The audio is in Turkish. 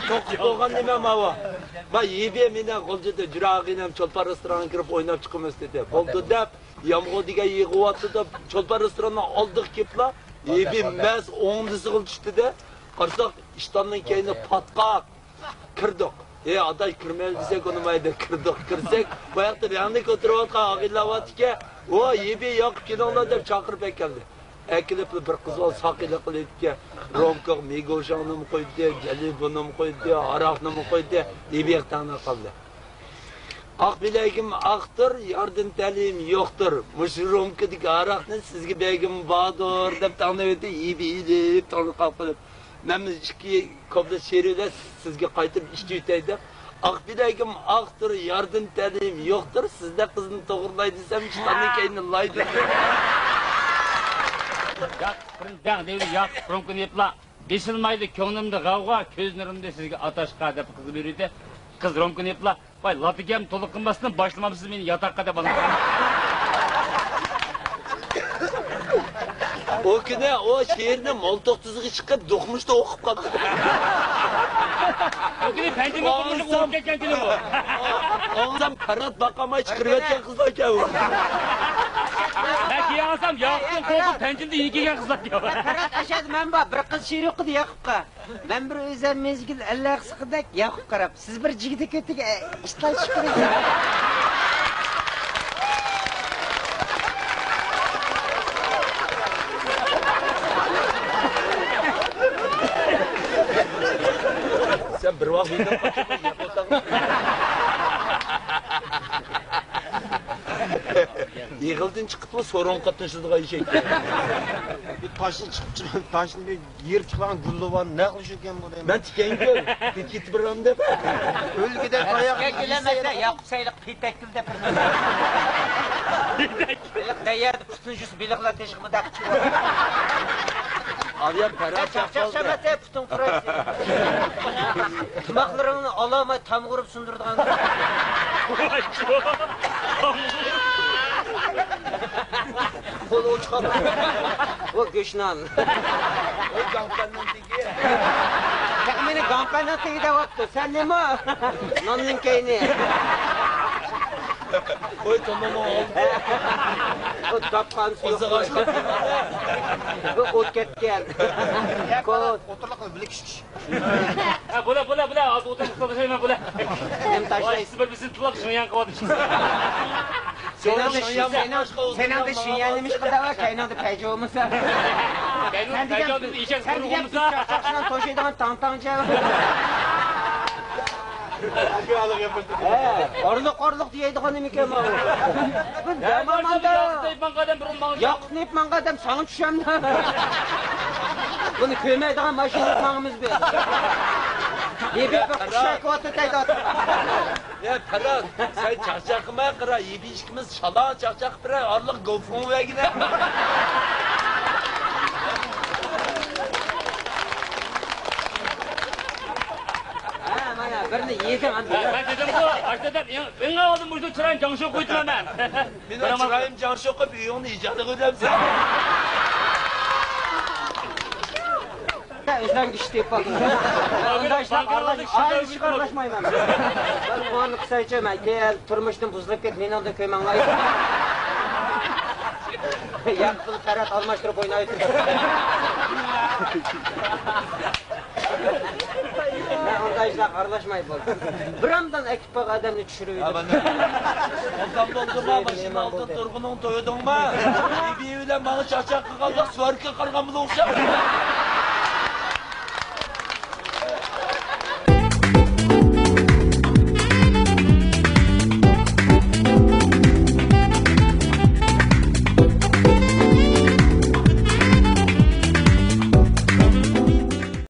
to'qib bo'lgan nima mava. Va yebe meni qo'ljida jurag'inam cho'lpar restoranga kirib o'ynab chiqamiz dedi. Bo'ldi deb, yomg'irdiga yig'iyotdi deb cho'lpar restorandan oldiq keliblar. Yebe mas o'ngdisi qilishdi-da. Qarsoq ishtondan keyin patqaq kirdik. Aday kirmay desek o'nimaydi, kirsak, bu yoqda yangi o'tirayotgan og'ilavatga, o yebe yoqib kelinglar deb chaqirib keldi. Ekilib bir qizol saqili qilibdi, romka megoshanni qo'ydi, jalibini qo'ydi, aroqni qo'ydi, yebe tana qildi. Aq bilagim aqdir, yardım talim yo'qdir. Mush romkadagi aroqni sizga begim bordir deb tanlaydi, yebe deb tanqab qilib. Ben iki kopda şeride sizge qaytib işçi üteydi. Aq bilagim aqdir, yardım talim yo'qdir. Sizde kızını to'g'rilay desem, iştandan keyin laydi. Yak, romkini yapla. Beşilmaydı, ko'nglimda g'avg'o, ko'zlarimda sizga atashqa deb qiz berdi. Qiz romkini yapla. Vay, latigam to'liq qilmasdan boshlamamsiz meni yotoqqa deb oladi. O günü o şehirde moltok tuzuğu çıkıp dokmuşta okup kaldı. O günü pencimi kurmuşluk olup geçen günü bu. Oğuzdan parat bakamay çıkırıverken kızlar ki bu. Ben ki alsam yaktım korkup pencimde yeni gelen kızlar ki bu. Parat aşağıda ben bak bir kız şiir okudu Yakup'a. Ben bir özel mezgil Allah sıkıdak Yakup karab. Siz bir cigide kötü işler çıkırırsın. Sen bir vaqt uydan qochib yo'qotding. Yig'ildin chiqibmi so'ron qatnashadigan ish ekan. Bir taşın çıkıp taşın bir yer çıkan gülü var ne kılışırken bu deyim. Ben tikengi ketib biram deb. Ölgüde dayak Gelemezse Yakup sayılık pitektil de Dayardı putuncusu bilikla teşkimi de çıkıyor. Avya para çakal. Çakşamete putun kuraysı. Tırmaklarını alamay tam kurup sundurduğun. Kolu uçkan. O göçnan. O gampandan teki. Beni gampandan teki de vakti. Sen ne mi? Nonun keyni. Oy tamam oldu. O tapkan suyu. O ot ketken. Oturlakla bilik şiş. Bula az otur Mustafa Şeymen bula. Hem Vay taşlayın. ismi bizim tulak şunyan kavadı. Senin de şinyanıymış kadar var. Kaynadı peyci olmasa. Sen diyeceğim işe Sen diyeceğim biz kurulmuşsa. çakçakçıdan toşeyden tantanca. Orluk diyeydi onu mikem abi. Yakıt ne yapman kadem sana düşem de. Bunu köymeydiğen maşını yapmamız bir. Yebek bak kuşak vatı teyde atı. Ya Ferhat sen çakçakıma kıra yebişkimiz şalan çakçak bire arlık gofun ve gider. Birini yedim andı. Ben dedim bu arkadan ben aldım burada çıran canşı koydum hemen. Ben çırayım can şoku bir onu icadı ödemsin. Özden güçlü yapalım. Arkadaşlar aynı şey kardeşmayım ben. Ben bu anı kısa içeyim. Gel turmuştum buzlayıp git. Beni aldı köymen var. Yakılı Ferhat almaştırıp oynayıp. Ben ondayızlar kardeşmayıp oldu. Buramdan ekip bak adamını düşürüydüm. Ondan buldum ha başının altı turgunun toyudun mu? Bir biyle bana çarçak kıkalda suarkı kargamız olacak.